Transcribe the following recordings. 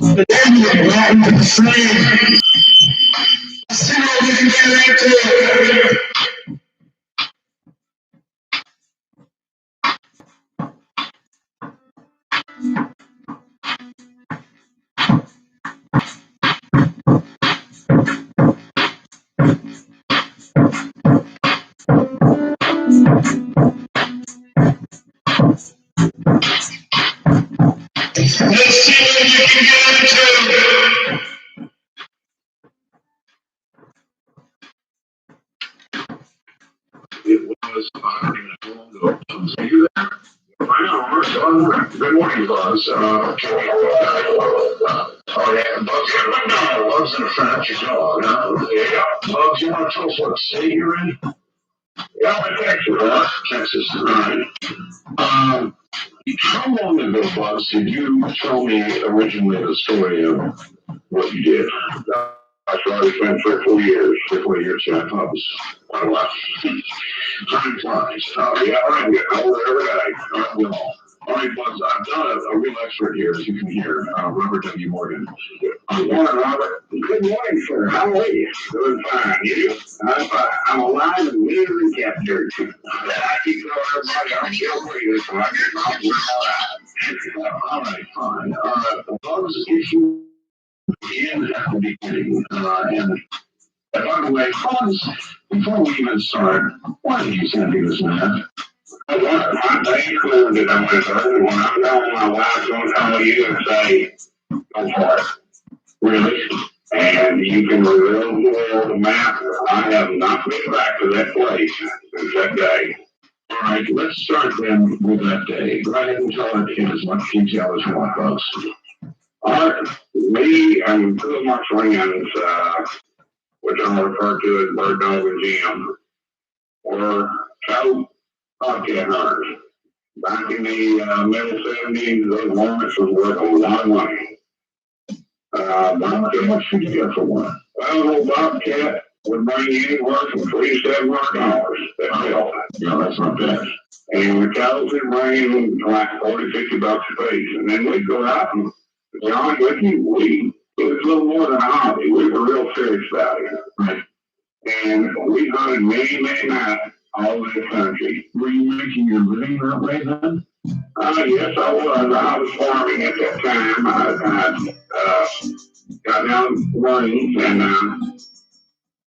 The name of Latin frame. See what we can get into. Let's see what you can get into. It was about a minute ago. Are you there? Good morning, Buzz. Oh, yeah, Buzz in a fancy dog. Yeah. Buzz, you want to tell us what state you're in? Yeah, I'm in Texas. Texas, all right. How long ago, Buzz, did you tell me originally the story of what you did? That's right, it's been 4 years. 4 years, yeah, I thought it was quite a while. Time flies. Yeah, I'm getting older every day. All right, Buzz, I've done a real expert here, as you can hear, Robert W. Morgan. Good morning, Robert. Good morning, sir. How are you? Doing fine. You? I'm fine. I'm alive and legally captured. I keep telling everybody I'm still breathing, so I get my all right, fine. Buzz, if you begin at the beginning, and by the way, Buzz, before we even start, why do you send me this man? I included them with her. When I'm telling my wife, don't tell you and say, go for it. Really? And you can reveal the world the map. I have not been back to that place since that day. All right, let's start then with that day. Go ahead and tell it in as much detail as you want, folks. All right, me and two of my friends, which I'm referred to as Bird Dog and Jim, were cattle bobcat hunters. Back in the middle 70s, those warrants was worth a lot of money. How much did you get for one? Well, a little bobcat would bring you anywhere from $300 to $700. That's all. Yeah, that's not bad. And the cattle would bring like $40, $50 a piece. And then we'd go out and, to be honest with you, it was a little more than a hobby. We were real serious about it. Right. And we hunted many, many nights all over the country. Were you making your living that way then? Yes, I was. I was farming at that time. I got down running and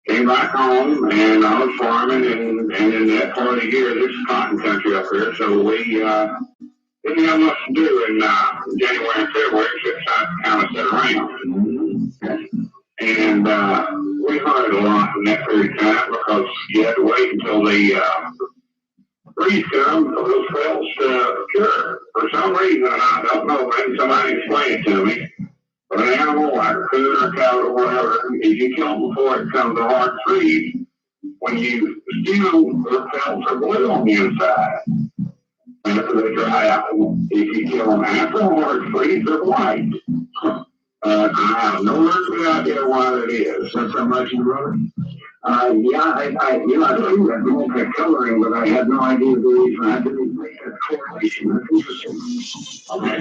came back home, and I was farming, and in that part of the year, this is cotton country up here, so we didn't have much to do in January and February, except kind of sit around. And we hunted a lot in that period of time because you had to wait until the freeze come for those fells to cure. For some reason, I don't know, maybe somebody explained it to me, but an animal like a coon or cow or whatever, if you kill them before it comes to hard freeze, when you stew, the fells are blue on the inside. And after they dry out, if you kill them after hard freeze, they're white. I have no earthly idea why that is. That's how much you wrote? Yeah, I see that movement coloring, but I had no idea the reason. I didn't make that correlation. That's interesting. Okay.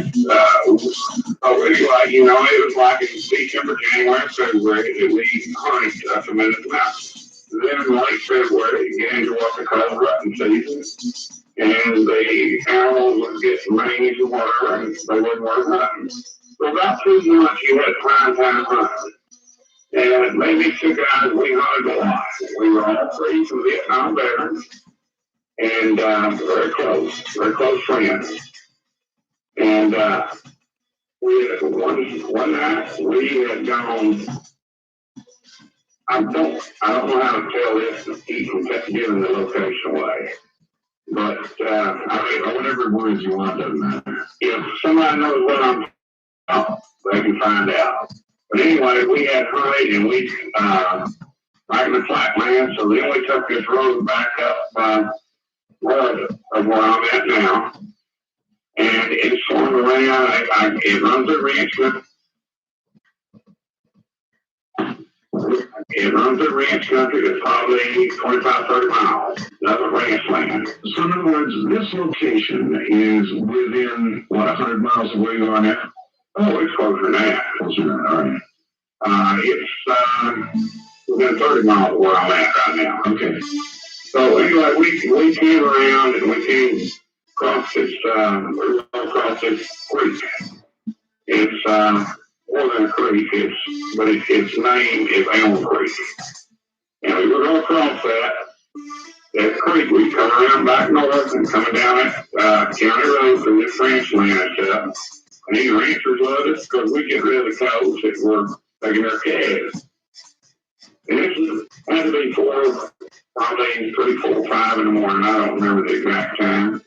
Anyway, it was like in December, January, February that we hunted a tremendous amount. Then in late February, you get into what they call rutting season. And the animals would get mange or whatever, and they wouldn't work hunting. For about 2 months, you had prime time hunting. And maybe 2 guys, we hunted a lot. We were all 3 from Vietnam veterans, and very close friends. And we had one night we had gone. I don't know how to tell this without giving the location away. But whatever words you want, doesn't matter. If somebody knows what I'm talking about, they can find out. But anyway, we had hunted and we right in the flatland, so then we took this road back up road of where I'm at now. And it's swung around, it runs a ranch. It runs a ranch country that's probably 25, 30 miles. That's a ranch land. So in other words, this location is within, 100 miles of where you are now? Oh, it's closer than that. Closer than that, all right. It's within 30 miles of where I'm at right now. Okay. So anyway, we came around and we came across this creek. It's more than a creek, but its name is Elm Creek. And we were going to cross that creek. We come around back north and coming down that county road through this ranch land and stuff. And these ranchers love us because we get rid of the cows that were taking their calves. And this had to be probably 3, 4, 5 in the morning. I don't remember the exact time.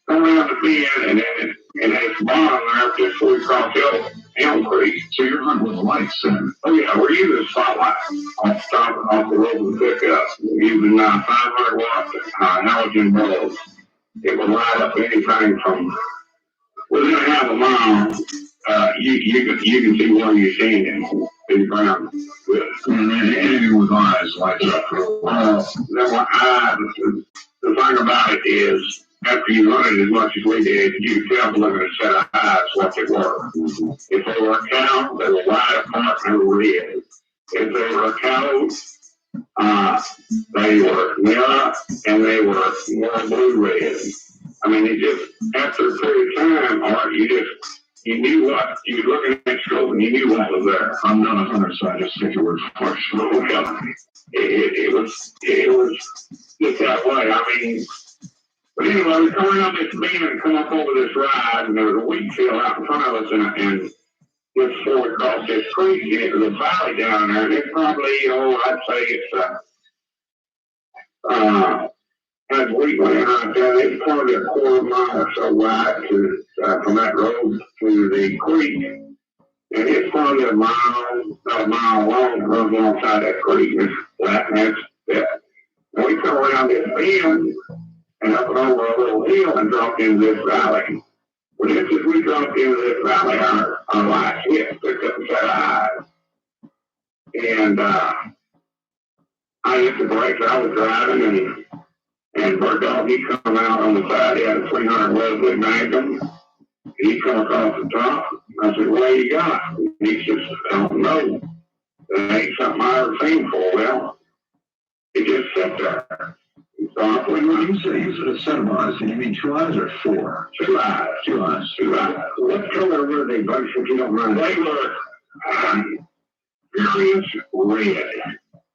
Come around the bend, and then it has bottom there just before we cross Elm Creek. So you're hunting with lights then? Oh yeah, we're using a spotlight off the road we pick up. We're using 500 watt halogen bulbs. It will light up anything from within a half a mile. You can see where you're standing in the ground. Anything with eyes lights up. The thing about it is, after you run it as much as we did, you could tell by looking at a set of eyes what they were. If they were a cow, they were wide apart and they were red. If they were a cow, they were mirror and they were more blue-red. I mean, it just, after a period of time, Art, you knew what, you were looking at the scope and you knew what was there. I'm not a hunter, so I just take your word for it. It was just that way. I mean, but anyway, we come around this bend and come up over this ride, and there was a wheat field out in front of us, and just before we crossed this creek, and it was a valley down there, and it's probably, I'd say it's as we went out there, it's probably a quarter mile or so wide from that road to the creek. And it's probably about a mile long, and runs alongside that creek, and it's flat, and that's that. And we come around this bend, and up and over a little hill, and dropped into this valley. Well, just as we dropped into this valley, our lights hit, picked up a set of eyes. And I hit the brakes. I was driving, and Bird Dog, he come out on the side. He had a 300 Wesley Magnum. He come across the top. I said, "What you got?" He says, "I don't know. That ain't something I ever seen before." Well, he just sat there. So when you said a set of eyes, do you mean 2 eyes or 4? 2 eyes. 2 eyes. 2 eyes. What color were they, Bugs, if you don't mind? They were furious red.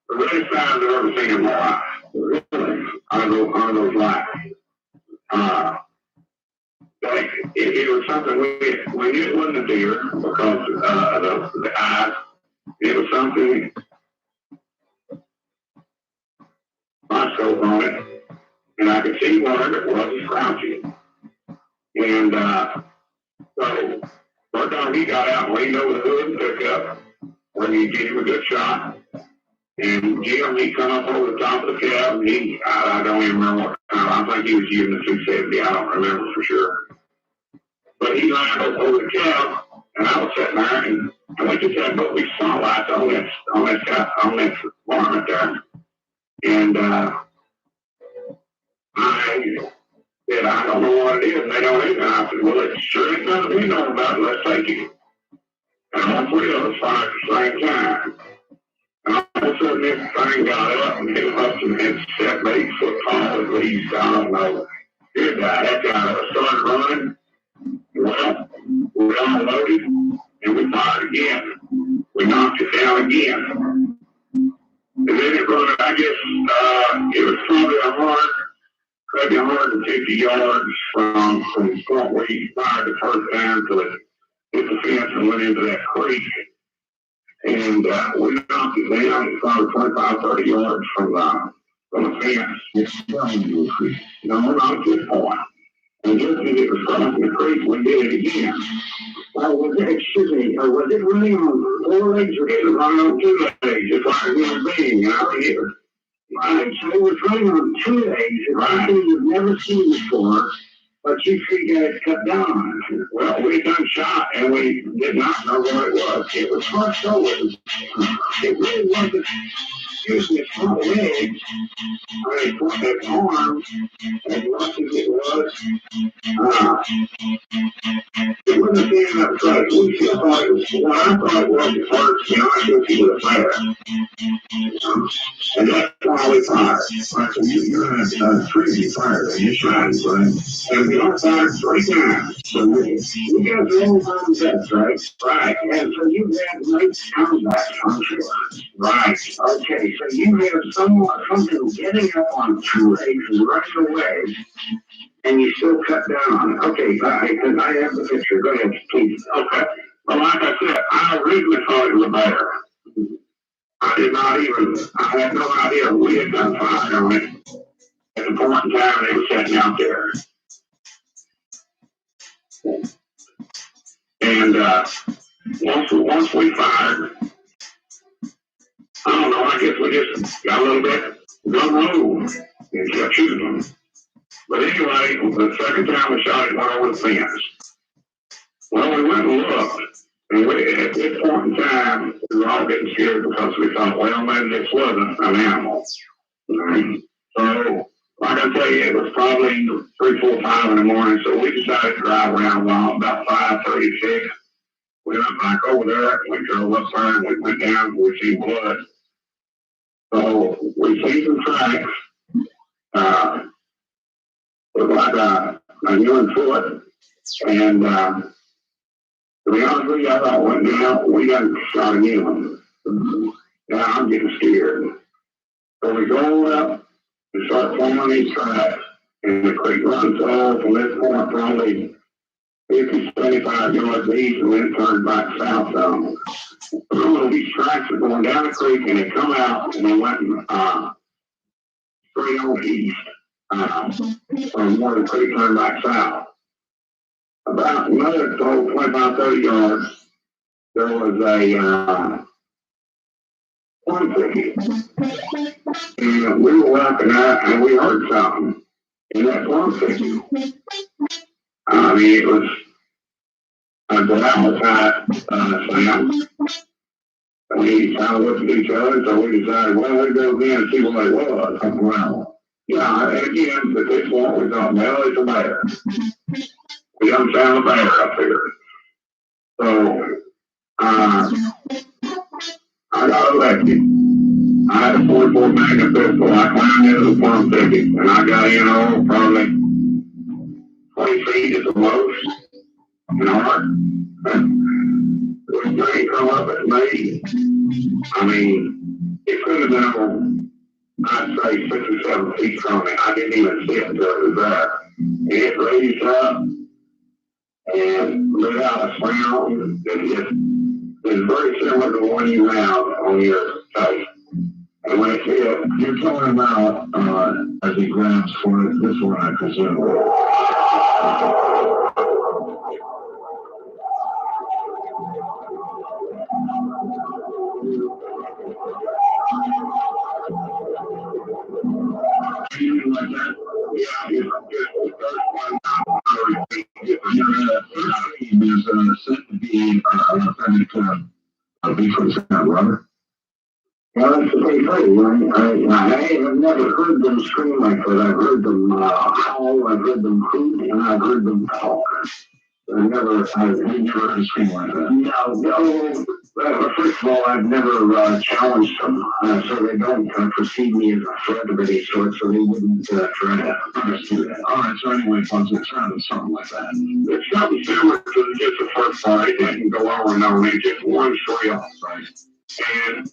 The reddest eyes I've ever seen in my life. Really? On those lights. It was something we knew it wasn't a deer because the eyes. It was something. My scope on it, and I could see where it was crouching. And so Bird Dog, he got out and leaned over the hood and took up where you get him a good shot. And Jim, he come up over the top of the cab, and I don't even remember what time. I think he was using the 270. I don't remember for sure. But he lined up over the cab, and I was sitting there, and we just had both these spotlights on this varmint there. And I said, "I don't know what it is." And they don't either. I said, "Well, it sure ain't nothing we know about it. Let's take it." And all 3 of us fired at the same time. And all of a sudden, this thing got up and it was up and it set 8 foot tall at least. I don't know. Good guy. That guy started running. Well, we all loaded and we fired again. We knocked it down again. And then it run, I guess, it was probably maybe 150 yards from the point where you fired the first time till it hit the fence and went into that creek. And we knocked it down. It's probably 25, 30 yards from the fence. It's down into a creek. No, not at this point. And just as it was crossing the creek, we did it again. Was it running on 4 legs or it was running on 2 legs, just like a human being, Right, so it was running on 2 legs, it's something you've never seen before, but you figured it cut down on it. Well, we done shot, and we did not know what it was. It was hard over. It really wasn't using his front legs, his arms, as much as it was. It wasn't standing up straight. We still thought it was, well, I thought it was at first, to be honest with you, with fire. And that's why we fired. Right, so you're in a treaty fire, and you're shot, right? And we got fired 3 times. So we got the whole time test, right? Right. And so you had late combat function. Right. Okay, so you have something getting up on 2 legs and running away, and you still cut down on it. Okay, because I have the picture. Go ahead, please. Okay. Well, like I said, I originally thought it was a bear. I had no idea we had done fire on it at the point in time they were sitting out there. And once we fired, I don't know, I guess we just got a little bit gun move and kept shooting them. But anyway, the second time we shot it went over the fence. Well, we went and looked, and at this point in time, we were all getting scared because we thought, well, maybe this wasn't an animal. So, like I tell you, it was probably 3, 4, 5 in the morning, so we decided to drive around about 5:36. We went back over there, and we drove up there, and we went down, and we see blood. So we see some tracks, look like a human foot, and to be honest with you, I thought we got shot again. Now I'm getting scared. So we go up and start forming these tracks, and the creek runs from this point probably 50, 75 yards east, and then turns back south some. These tracks are going down the creek, and they come out, and they went straight on east from where the creek turned back south. About another 25, 30 yards, there was a plum thicket. And we were walking out, and we heard something in that plum thicket. I mean, it was a loud sound. We kind of looked at each other, so we decided, well, we'd go in and see what it was. Wow. Yeah, again, at this point, we thought, well, it's a bear. We don't sound a bear up here. So, I got elected. I had a 44 Magnum pistol. I climbed into the plum thicket, and I got in probably 20 feet at the most. You know, the thing come up at me. I mean, it could have been, I'd say, 6 or 7 feet from me. I didn't even see it until it was there. And it raised up and let out a sound that is very similar to the one you have on your face. And when it hit, you're talking about as he grabs for it, this one, I presume. Like that? Yeah, the first one, is said to be authentic Bigfoot sound, Robert. Well, that's pretty funny. I have never heard them scream like that. I've heard them howl, I've heard them hoot, and I've heard them talk. I've never heard a scream like that. No. First of all, I've never challenged them, so they don't perceive me as a threat of any sort, so they wouldn't try to understand that. All right, so anyway, folks, it sounded something like that. It's something similar to just the first part. It didn't go over and over, it's just one shrill. Right. And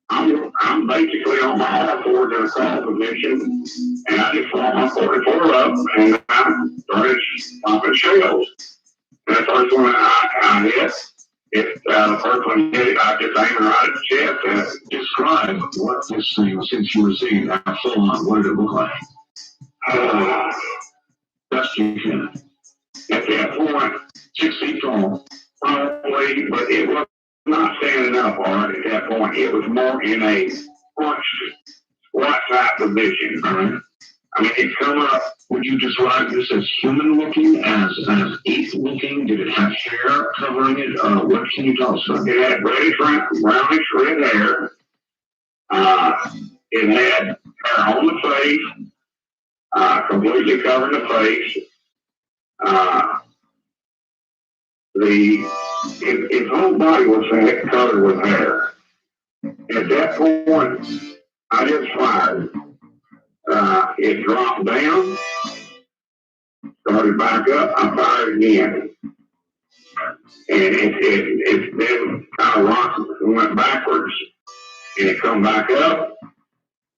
I'm basically on my all fours in a crawl position, and I just brought my 44 up, and I started popping shells. And the first one I hit, the first one hit it, I just aimed right at the chest. And describe what this thing, since you were seeing that full on, what did it look like? Best you can. At that point, 6 feet tall, probably, but it was not standing up on it at that point. It was more in a squat type position. All right. I mean, it come up. Would you describe this as human looking, as ape looking? Did it have hair covering it? What can you tell us? It had brownish red hair. It had hair on the face, completely covering the face. Its whole body was covered with hair. At that point, I just fired. It dropped down, started back up. I fired again, and it's been kind of rocked. It went backwards, and it come back up,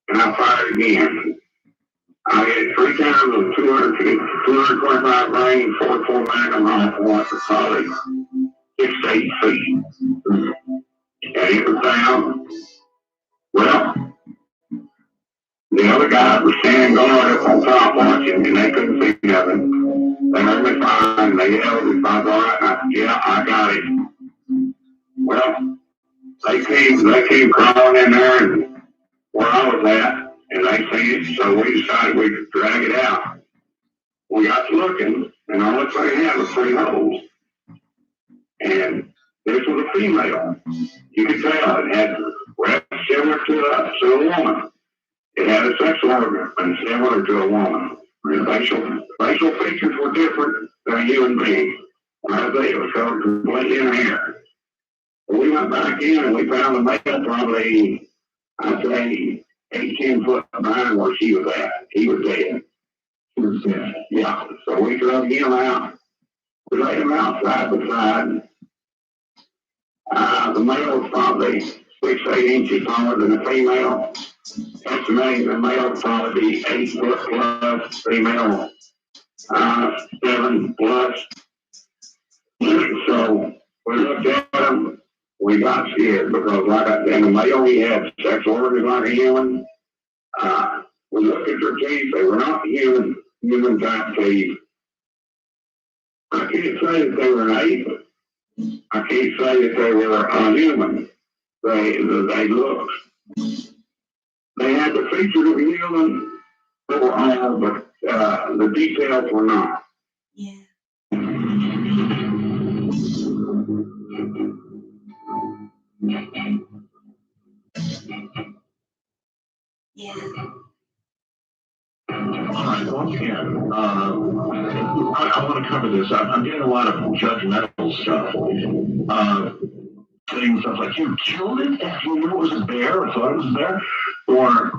and I fired again. I hit it 3 times with 225 grain, 44 Magnum rifle for probably 6 to 8 feet. And it was down. Well, the other guys were standing guard up on top watching, and they couldn't see nothing. They heard me fine. They yelled if I was all right. And I said, yeah, I got it. Well, they came crawling in there and where I was at, and they seen it, so we decided we'd drag it out. We got to looking, and the only thing it had was 3 holes. And this was a female. You could tell it had breasts similar to a woman. It had a sex organ similar to a woman. The facial features were different than a human being. When I say it was covered completely in hair. But we went back in and we found the male probably, I'd say, 18 foot behind where she was at. He was dead. He was dead. Yeah. So we drug him out. We laid him out side by side. The male was probably 6 to 8 inches taller than the female. Estimating the male would probably be 8 foot plus, female 7 plus. So we looked at him, we got scared because like I said, the male he had sex organs like a human. We looked at their teeth, they were not human type teeth. I can't say that they were an ape. I can't say that they were unhuman. They looked. They had the features of a human overall, but the details were not. Yeah. Yeah. All right, once again, I want to cover this. I'm getting a lot of judgmental stuff. Saying stuff like, you killed it if you knew it was a bear or thought it was a bear? Or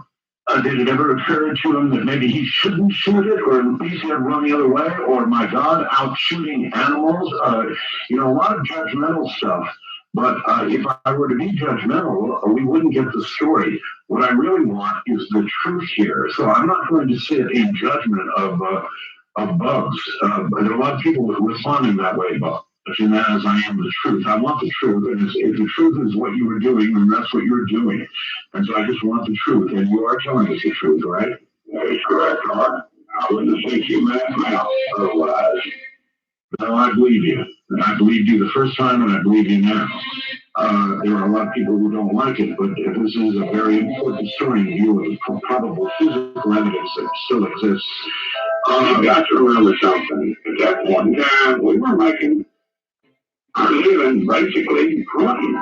did it ever occur to him that maybe he shouldn't shoot it, or at least he had run the other way? Or, my God, out shooting animals? A lot of judgmental stuff. But if I were to be judgmental, we wouldn't get the story. What I really want is the truth here. So I'm not going to sit in judgment of bugs. There are a lot of people who respond in that way, but in that as I am the truth. I want the truth, and if the truth is what you were doing, then that's what you're doing. And so I just want the truth, and you are telling us the truth, right? That is correct, Art. I wouldn't think you meant mouth otherwise. No, I believe you. And I believed you the first time, and I believe you now. There are a lot of people who don't like it, but this is a very important story in view of probable physical evidence that still exists. You've got to remember something. At that point in time, we were making our living basically hunting.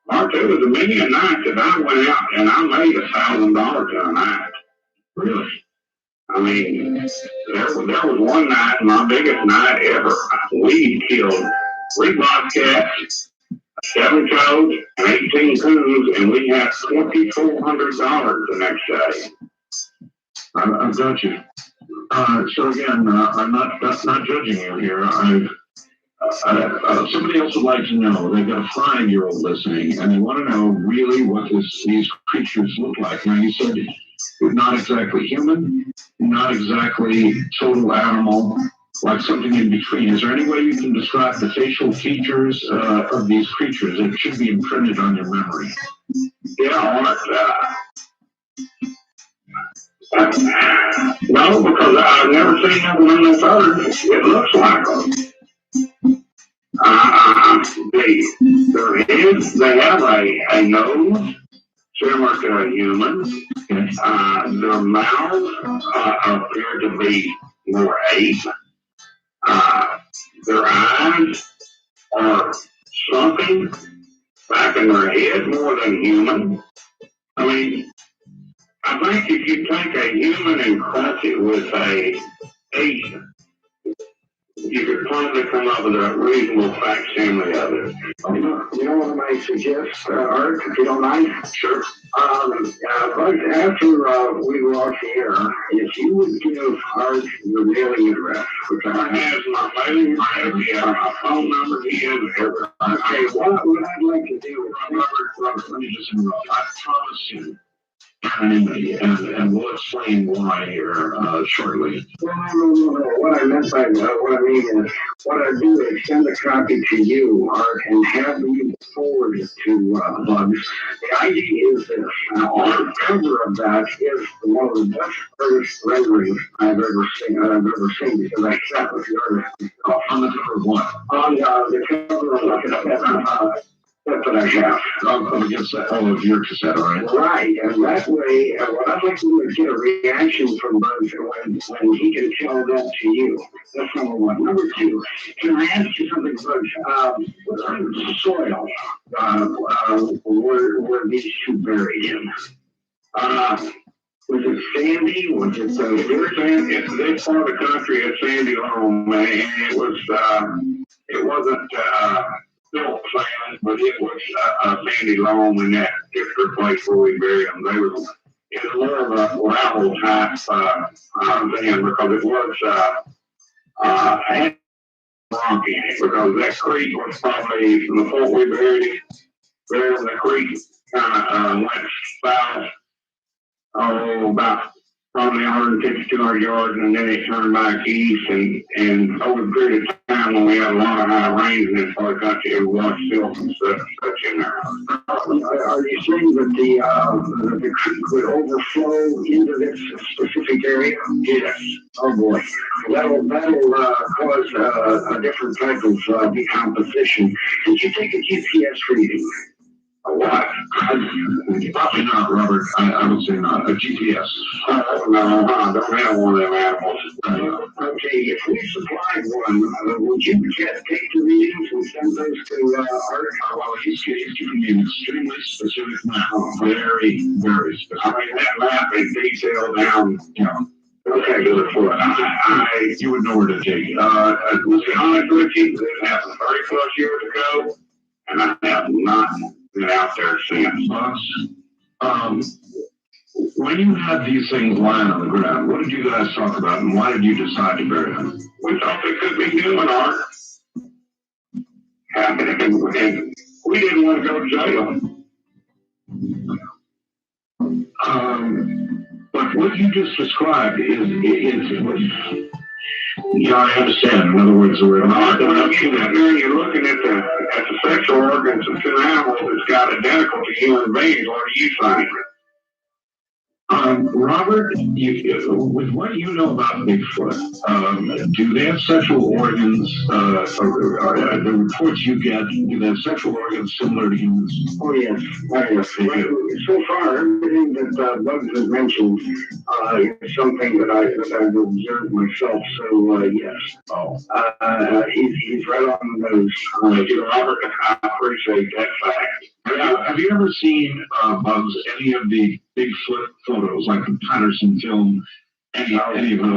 There was many a night that I went out and I made $1,000 a night. Really? I mean, there was one night, my biggest night ever. We killed 3 bobcats, 7 toads, and 18 coons, and we had $2,400 the next day. I've got you. So again, I'm not judging you here. Somebody else would like to know. They've got a 5-year-old listening, and they want to know really what these creatures look like. Now, you said not exactly human, not exactly total animal, like something in between. Is there any way you can describe the facial features of these creatures? It should be imprinted on your memory. Yeah, no, because I've never seen them in the birds. It looks like them. They have a nose similar to a human. Their mouths appear to be more ape. Their eyes are sunken back in their head more than human. I mean, I think if you take a human and cross it with a ape, you could probably come up with a reasonable facsimile of it. You know what I might suggest, Art, if you don't mind? Sure. But after we were off the air, if you would give Art your mailing address, which I have my mailing address, my phone number, he has everything. Okay, what I'd like to do, Robert, let me just interrupt. I promise you, and we'll explain why here shortly. Well, no. What I meant by that, what I mean is, what I do is send a copy to you, Art, and have you forward it to Bugs. The idea is this. Now, on the cover of that is one of the best artist renderings I've ever seen, because I sat with the artist. On the cover of what? On the cover of that's what I have. Against that, of your cassette, all right? Right, and that way, what I'd like to do is get a reaction from Bugs when he can tell that to you. That's number one. Number two, can I ask you something, Bugs? What kind of soil were these two buried in? Was it sandy? Was it sandy? This part of the country is sandy loam, man. It wasn't built sand, but it was sandy loam in that particular place where we buried them. It was more of a gravel type thing, because it was had rock in it, because that creek was probably from the point we buried it. There, the creek kind of went south, about probably 150, 200 yards, and then it turned back east, and over the period of time when we had a lot of high rains in this part of the country, it washed silt and such in there. Are you saying that the creek would overflow into this specific area? Yes. Oh boy. That'll cause a different type of decomposition. Did you take a GPS reading? A what? Probably not, Robert. I would say not. A GPS. No, don't have one of them animals. Okay, if we supplied one, would you take the readings and send those to Art? Well, he's giving me an extremely specific map. Very, very specific. I mean, that map is detailed down, okay, to the foot. You would know where to take it. Let's be honest with you, this happened 30 plus years ago, and I have not been out there since. When you had these things lying on the ground, what did you guys talk about, and why did you decide to bury them? We thought they could be human art. And we didn't want to go to jail. But what you just described is what. Yeah, I understand. In other words, we're not. You're looking at the sexual organs of two animals that's got identical to human beings. What do you think? Robert, with what you know about Bigfoot, do they have sexual organs? The reports you get, do they have sexual organs similar to humans? Oh yes. So far, everything that Bugs has mentioned is something that I've observed myself. So yes. Oh. He's right on those. Robert, I appreciate that fact. Have you ever seen, Bugs, any of the Bigfoot photos, like the Patterson film? Any of them?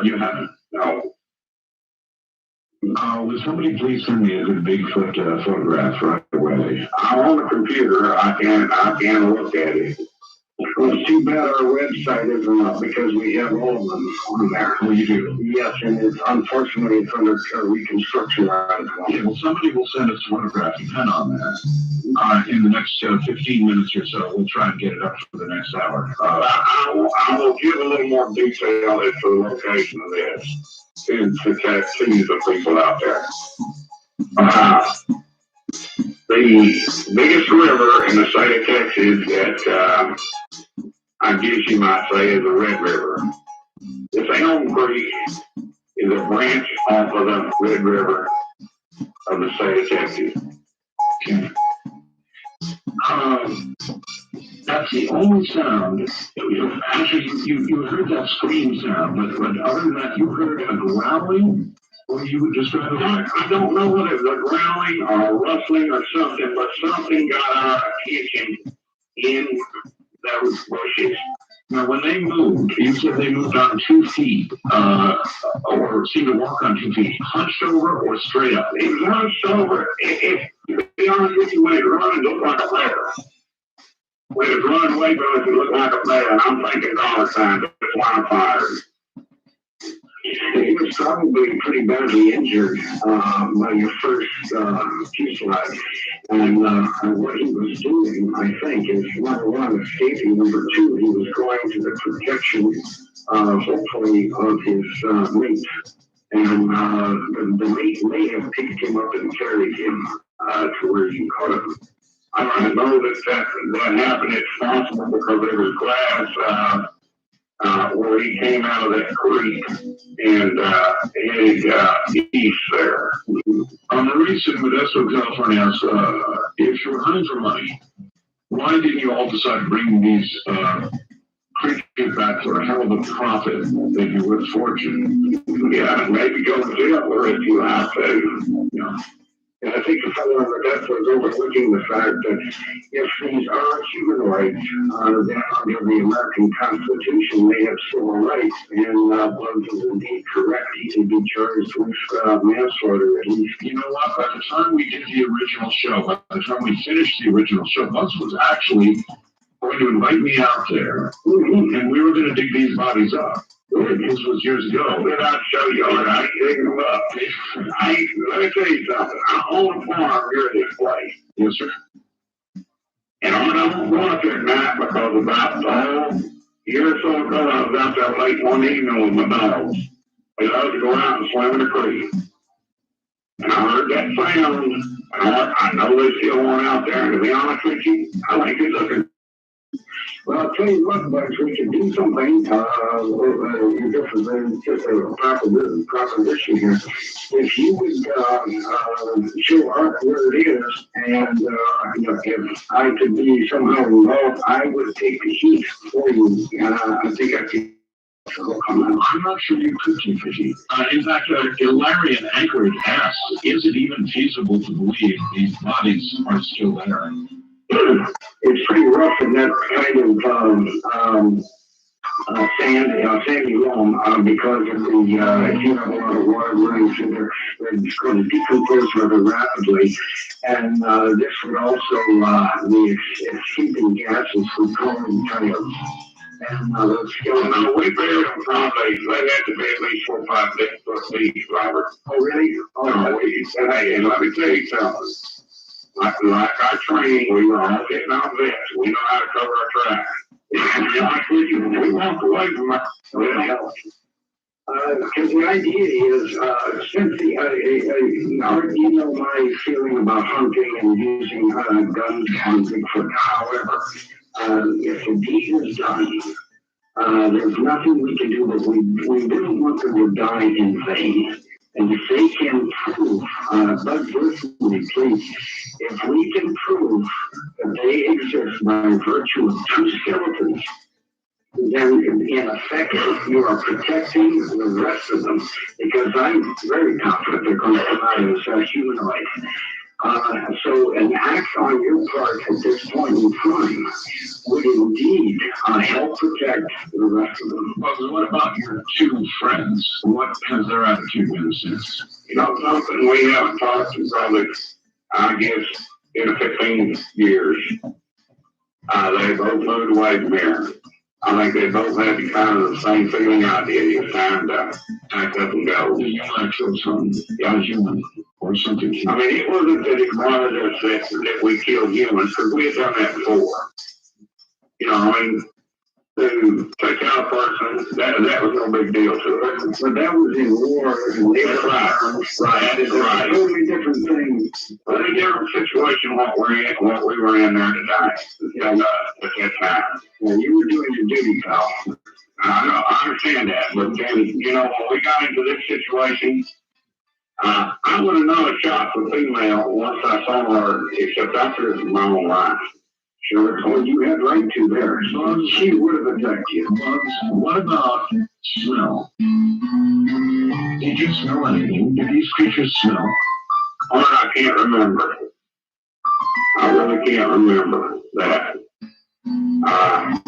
You haven't? No. Would somebody please send me a good Bigfoot photograph right away? I'm on the computer. I can look at it. It's too bad our website isn't up, because we have all of them on there. Oh, you do? Yes, and unfortunately it's under reconstruction right now. Yeah, well, somebody will send us a photograph. Depend on that. In the next 15 minutes or so, we'll try and get it up for the next hour. I will give a little more detail as to the location of this to the people out there. The biggest river in the state of Texas that I guess you might say is the Red River. This Elm Creek is a branch off of the Red River of the state of Texas. Okay. That's the only sound. Actually, you heard that scream sound, but other than that, you heard a growling? Or you would just I don't know whether it was a growling or a rustling or something, but something got our attention in those bushes. Now, when they moved, you said they moved on 2 feet, or seemed to walk on 2 feet, hunched over or straight up? It was hunched over. To be honest with you, when it run, it looked like a bear. When it run away from us, it looked like a bear, and I'm thinking dollar signs, it's wildfires. He was probably pretty badly injured by your first fuselage. And what he was doing, I think, is number one, escaping. Number two, he was going to the protection, hopefully, of his mate. And the mate may have picked him up and carried him to where he caught him. I don't know that happened. It's possible because there was glass where he came out of that creek and headed east there. Maurice in Modesto, California asks, if you were hunting for money, why didn't you all decide to bring these creatures back for a hell of a profit that you would fortune? Yeah, maybe go to jail or if you have to. Yeah. And I think the fellow on the death was overlooking the fact that if these are humanoids, then under the American Constitution, they have civil rights, and Bugs is indeed correct. He can be charged with manslaughter at least. You know what? By the time we did the original show, by the time we finished the original show, Bugs was actually going to invite me out there, and we were going to dig these bodies up. This was years ago. Then I'd show you all right. Digging them up. Let me tell you something. I own a farm here at this place. Yes, sir. And I don't want it at night because about a year or so ago, I was out there late one evening with my dogs. We loved to go out and swim in the creek. And I heard that sound. I know there's still one out there. And to be honest with you, I think it's looking. Well, I'll tell you what, Bugs, we can do something different than just a proposition here. If you would show us where it is, and if I could be somehow involved, I would take the heat for you. I think I could. I'm not sure you could keep the heat. In fact, Larry in Anchorage asked, is it even feasible to believe these bodies are still there? It's pretty rough in that kind of sandy loam because of the you have a lot of water running through there. It's going to decompose rather rapidly, and this would also the escaping gases would carbon tires. And those skeletons, we buried them probably. They had to be at least 4 or 5 foot deep, Robert. Oh, really? Oh, no, hey, and let me tell you something. Like our training, we were all getting our vets. We know how to cover our tracks. To be honest with you, we walked away from it. Really helped. Because the idea is, since you know my feeling about hunting and using guns on Bigfoot. However, if the deed is done, there's nothing we can do, but we don't want them to die in vain. And if they can prove, but listen to me, please, if we can prove that they exist by virtue of 2 skeletons, then in effect you are protecting the rest of them, because I'm very confident they're going to come out as humanoid. So an act on your part at this point in time would indeed help protect the rest of them. Well, what about your 2 friends? What has their attitude been since? You know, something we haven't talked to probably, I guess, in 15 years. They both moved away from here. I think they both had kind of the same feeling I did. It was time to pack up and go. You might kill some young human or something. I mean, it wasn't that it bothered us that we killed humans, because we had done that before. You know, I mean, to take out a person, that was no big deal to us. But that was in war. That's right. That is right. Totally different thing. Totally different situation what we were in there today. At that time. Well, you were doing your duty, pal. I understand that, but then, you know, when we got into this situation, I would have not shot the female once I saw her, except after my own life. Sure, well, you had right to there. So she would have attacked you. What about smell? Did you smell anything? Did these creatures smell? Oh, I can't remember. I really can't remember that. Uh,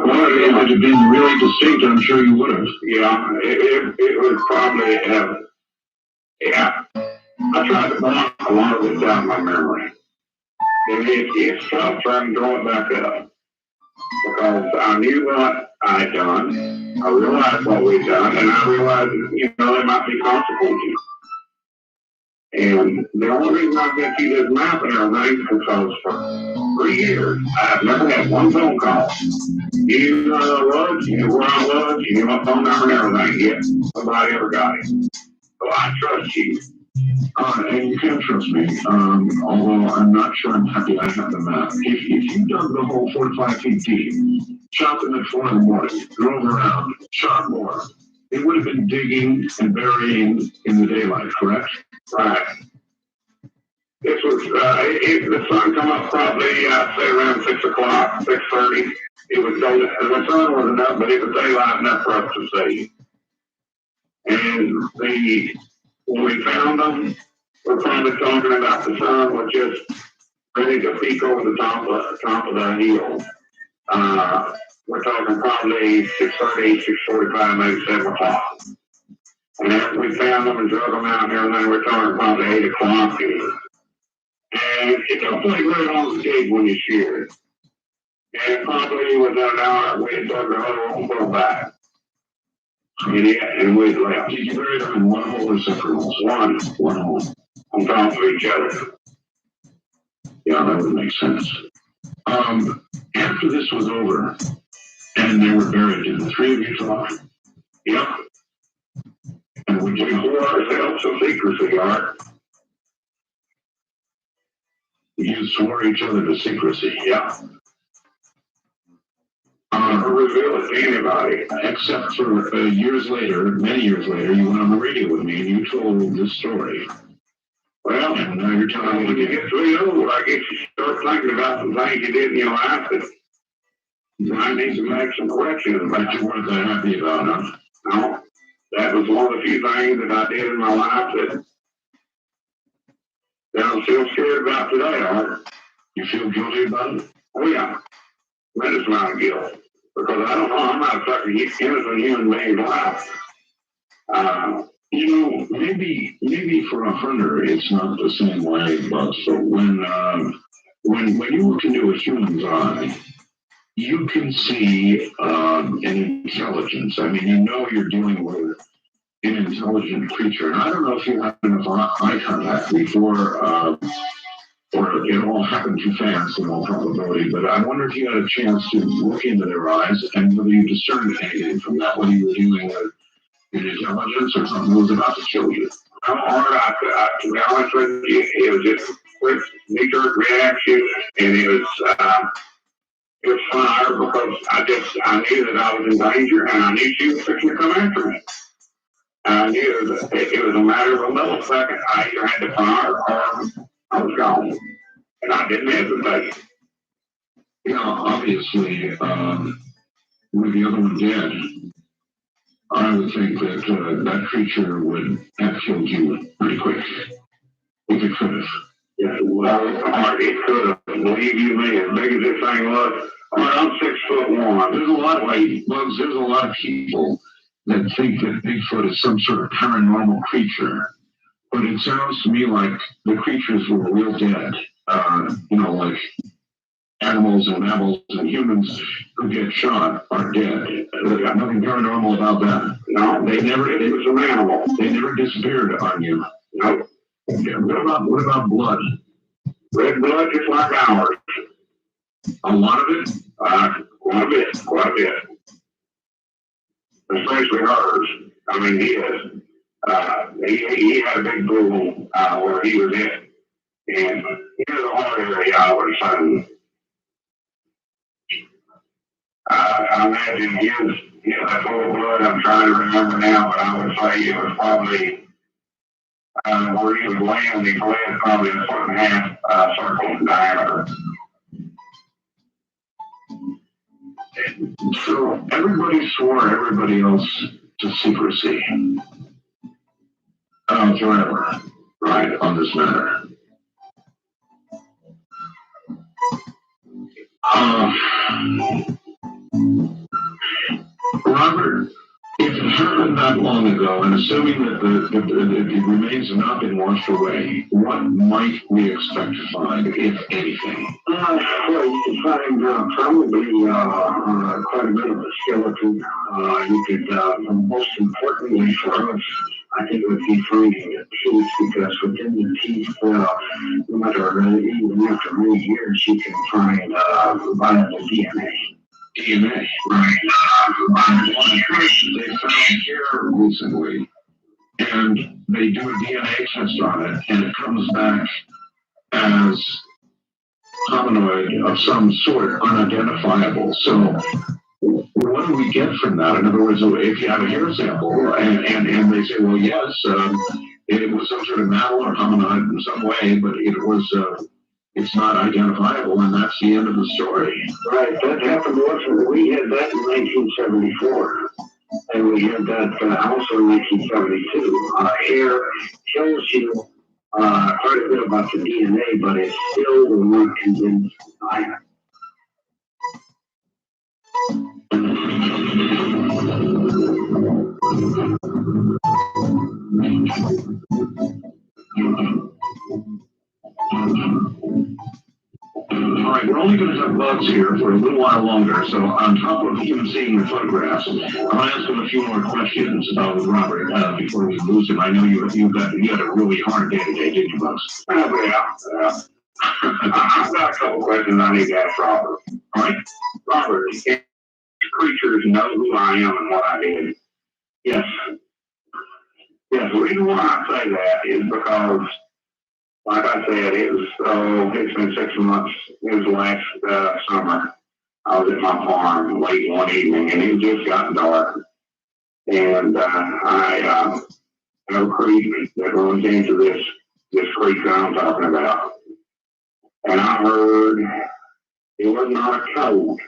well, if it had been really distinct, I'm sure you would have. Yeah, it was probably, yeah. I tried to block a lot of it out of my memory. And it's tough trying to draw it back up. Because I knew what I'd done. I realized what we'd done, and I realized, there might be consequences. And the only reason I sent you this map and everything is because for years, I've never had one phone call. You knew who I was, you knew where I was, you knew my phone number and everything, yet nobody ever got it. So I trust you. And you can trust me, although I'm not sure I'm happy I have the map. If you dug the hole 4 to 5 feet deep, shot them at 4 in the morning, drove around, shot more, it would have been digging and burying in the daylight, correct? Right. This was, the sun come up probably, say around 6 o'clock, 6:30. It was daylight, the sun wasn't up, but it was daylight enough for us to see. And when we found them, we're probably talking about the sun was just ready to peek over the top of the hill. We're talking probably 6:30, 6:45, maybe 7 o'clock. And after we found them and drug them out and everything, we're talking probably 8 o'clock. And it don't take very long to dig when you shear it. And probably within an hour, we had dug the hole and put them back. And we'd left. Did you bury them in one hole or separate holes? One hole. On top of each other. Yeah, that would make sense. After this was over, and they were buried, did the three of you talk? Yep. And we swore ourselves to secrecy, Art. You swore each other to secrecy? Yeah. Never reveal it to anybody. Except for years later, many years later, you went on the radio with me and you told this story. Well, and now you're telling me when you get too old, I guess you start thinking about some things you did in your life that I need to make some corrections, but you weren't that happy about, huh? No. That was one of the few things that I did in my life that I'm still scared about today, Art. You feel guilty about it? Oh, yeah. Tremendous amount of guilt. Because I don't know, I'm not fucking innocent human being's life. Maybe for a hunter it's not the same way, but so when you look into a human's eye, you can see an intelligence. I mean, you're dealing with an intelligent creature. And I don't know if you had enough eye contact before, or it all happened too fast in all probability, but I wonder if you had a chance to look into their eyes and whether you discerned anything from that, whether you were dealing with an intelligence or something that was about to kill you. Well, to be honest with you, it was just a quick knee-jerk reaction, and it was fire because I knew that I was in danger, and I knew she was fixing to come after me. And I knew that it was a matter of a millisecond. I either had to fire or I was gone, and I didn't hesitate. Obviously, with the other one dead, I would think that that creature would have killed you pretty quick, if it could have. Yeah, well, it could have. Believe you me, as big as this thing was, I'm 6'1". There's a lot of bugs. There's a lot of people that think that Bigfoot is some sort of paranormal creature. But it sounds to me like the creatures were real dead. Like animals and mammals and humans who get shot are dead. There's got nothing paranormal about that. No, it was an animal. They never disappeared on you. Nope. Yeah, what about blood? Red blood just like ours. A lot of it? Quite a bit. Especially hers. I mean, his. He had a big pool where he was in. And he was a hard area, I would assume. I imagine that full of blood, I'm trying to remember now, but I would say it was probably where he was laying, he bled probably a 1.5 circle in diameter. So everybody swore everybody else to secrecy. Forever, right, on this matter. Robert, if it happened that long ago, and assuming that the remains have not been washed away, what might we expect to find, if anything? Well, you can find probably quite a bit of a skeleton. You could, most importantly for us, I think it would be finding the teeth, because within the teeth, no matter even after many years, you can find viable DNA. DNA, right? One trick they found here recently, and they do a DNA test on it, and it comes back as hominoid of some sort, unidentifiable. So, what do we get from that? In other words, if you have a hair sample, and they say, well, yes, it was some sort of mammal or hominoid in some way, but it was. It's not identifiable, and that's the end of the story. Right, that happened to us. We had that in 1974, and we had that also in 1972. Hair tells you quite a bit about the DNA, but it still will not convince either. All right, we're only going to have bugs here for a little while longer, so on top of even seeing the photographs, I'll ask him a few more questions about Robert before we lose him. I know you had a really hard day today, didn't you, Bugs? Yeah. I've got a couple questions I need to ask Robert. All right. Robert, creatures know who I am and what I did. Yes. Yes, the reason why I say that is because, like I said, it's been 6 months. It was last summer. I was at my farm late one evening, and it just got dark. And I have a creek that runs into this creek that I'm talking about. And I heard it was not a toad,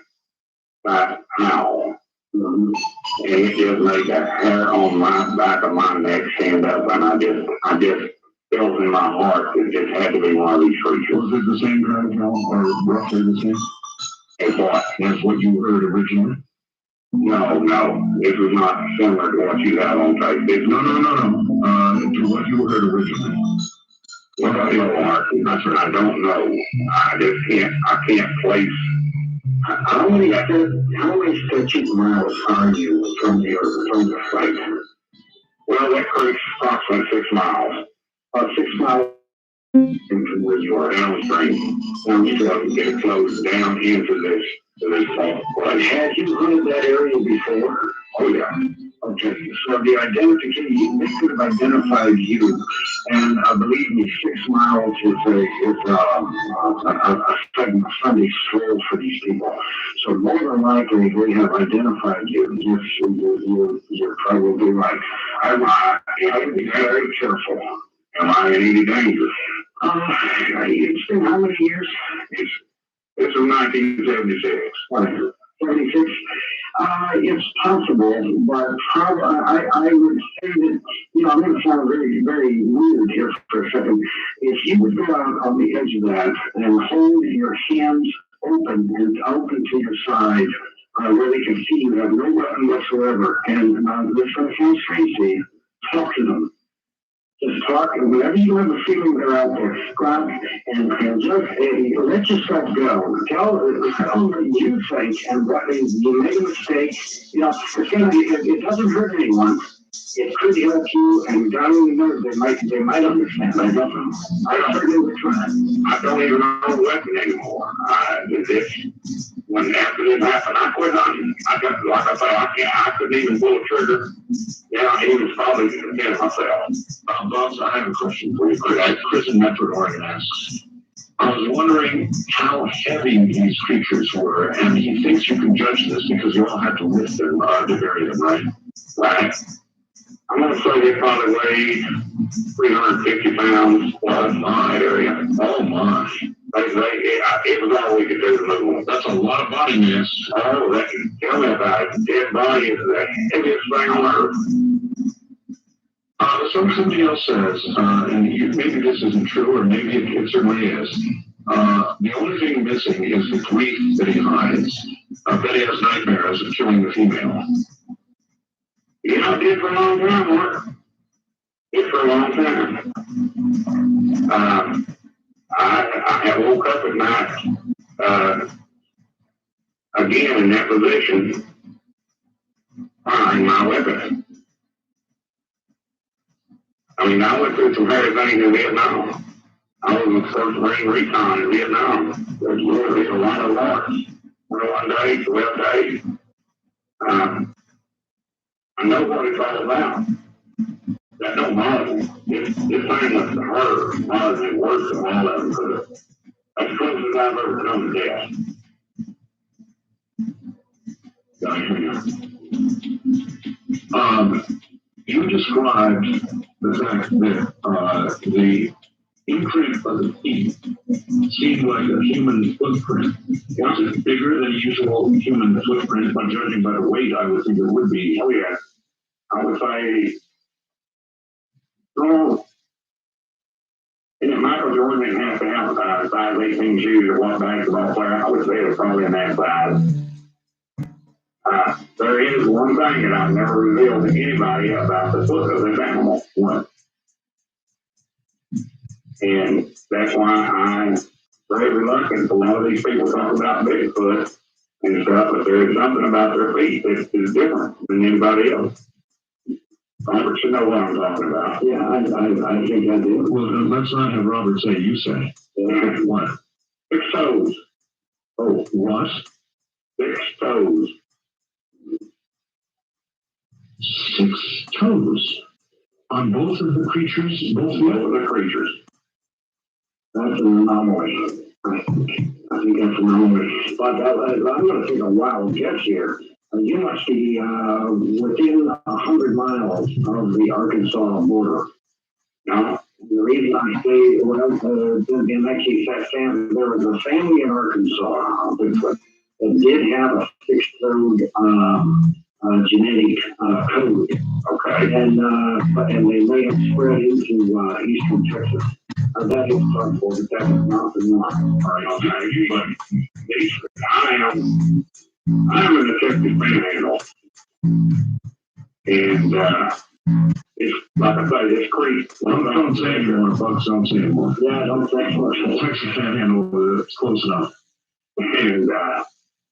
but owl. And it just made the hair on my back of my neck stand up, and I just felt in my heart that it just had to be one of these creatures. Was it the same kind of owl, or roughly the same? It's what? That's what you heard originally? No. This was not similar to what you had on tape. No. To what you heard originally. Well, I don't know. I can't place. How many statute miles are you from the site? Well, that creek's approximately 6 miles. 6 miles from where you are downstream. It flows down into this place. Had you heard that area before? Oh, yeah. Okay, so the identification, they could have identified you, and believe me, 6 miles is a Sunday stroll for these people. So more than likely, they have identified you. You're probably right. I would be very careful. Am I in any danger? It's been how many years? It's from 1976. 76? It's possible, but probably, I would say that, I'm going to sound very, very weird here for a second. If you would go out on the edge of that and hold your hands open to your side, where they can see you have no weapon whatsoever, and this sounds crazy, talk to them. Just talk, and whenever you have a feeling they're out there, go out and just let yourself go. Tell them what you think, and what you made a mistake. It doesn't hurt anyone. It could help you, and God only knows they might understand. I don't know. I don't even know the weapon anymore. When after this happened, I quit hunting. I couldn't even pull a trigger. Yeah, he was probably convinced myself. Bubs, I have a question for you. Chris in Medford, Oregon asks, I was wondering how heavy these creatures were, and he thinks you can judge this because you all had to lift them to bury them, right? Right. I'm going to say they probably weighed 350 pounds plus my area. Oh, my. It was all we could do to move them. That's a lot of body mass. Oh, tell me about it. Dead body is the heaviest thing on earth. Somebody else says, and maybe this isn't true, or maybe it certainly is, The only thing missing is the grief that he hides. That he has nightmares of killing the female. You know, it did for a long time, Mark. Did for a long time. I woke up at night, again in that position, firing my weapon. I mean, I went through some hard things in Vietnam. I was in the 1st Marine Recon in Vietnam. There's literally a lot of wars. 1 day, 12 days. I know what it's all about. That don't bother me. This thing was her bothers me worse than all of them could have. That's close as I've ever come to death. You described the fact that the imprint of the feet seemed like a human footprint. Was it bigger than a usual human footprint? By judging by the weight, I would think it would be. Oh, yeah. I would say, well, and Michael Jordan didn't have to have a size 18 shoes or one basketball player. I would say it was probably in that size. There is one thing that I've never revealed to anybody about the foot of this animal. What? And that's why I'm very reluctant. A lot of these people talk about Bigfoot and stuff, but there is something about their feet that is different than anybody else. Robert should know what I'm talking about. Yeah, I think I do. Well, let's not have Robert say you say. Yeah. What? 6 toes. Oh, what? 6 toes. 6 toes on both of the creatures, both of the creatures. That's an anomaly. I think that's an anomaly. But I'm going to take a wild guess here. You must be within 100 miles of the Arkansas border. Now, the reason I say, well, in that case, there was a family in Arkansas that did have a 6-toed genetic code. Okay. And they may have spread into eastern Texas. That is possible, but that is not the norm. All right, okay. But I'm in the Texas Panhandle. And it's like I say, it's creek. Don't say anymore, folks. Don't say anymore. Yeah, don't say anymore. Texas Panhandle, it's close enough. And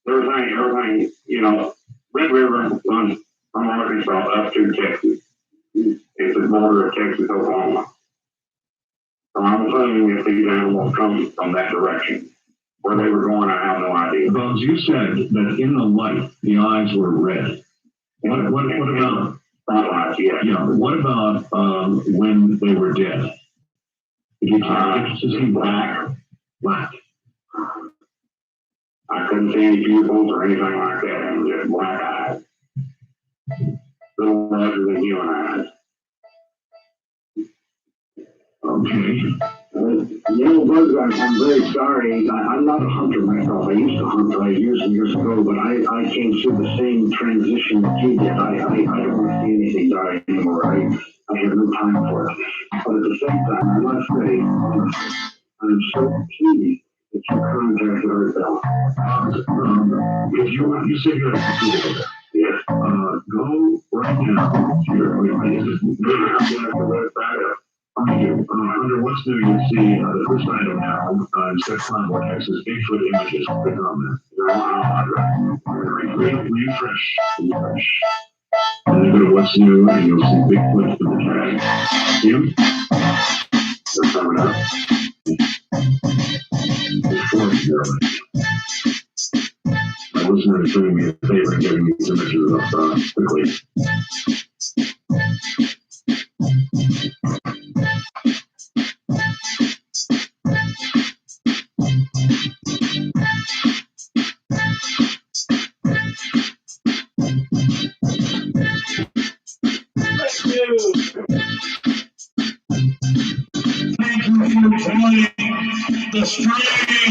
everything, you know, Red River runs from Arkansas up to Texas. It's the border of Texas, Oklahoma. So I'm assuming if these animals come from that direction. Where they were going, I have no idea. Bones, you said that in the light, the eyes were red. What about front lights? Yeah. Yeah. What about when they were dead? Did you see black? Black. I couldn't see any pupils or anything like that. It was just black eyes. Little larger than human eyes. Okay. You know, Buzz, I'm very sorry. I'm not a hunter myself. I used to hunt years and years ago, but I came through the same transition that you did. I don't want to see anything die anymore. I have no time for it. But at the same time, I must say, I'm so pleased that you contacted Earthbound. If you said you're a computer. Yes. Go right now to your under what's new, you see the first item now, instead of Clownboy X is Bigfoot images. Click on that. Refresh. And then go to what's new, and you'll see Bigfoot in the tag. See him? They're coming up. It's 4 0. My listener is doing me a favor and giving me these images up quickly. Thank you for joining the stream.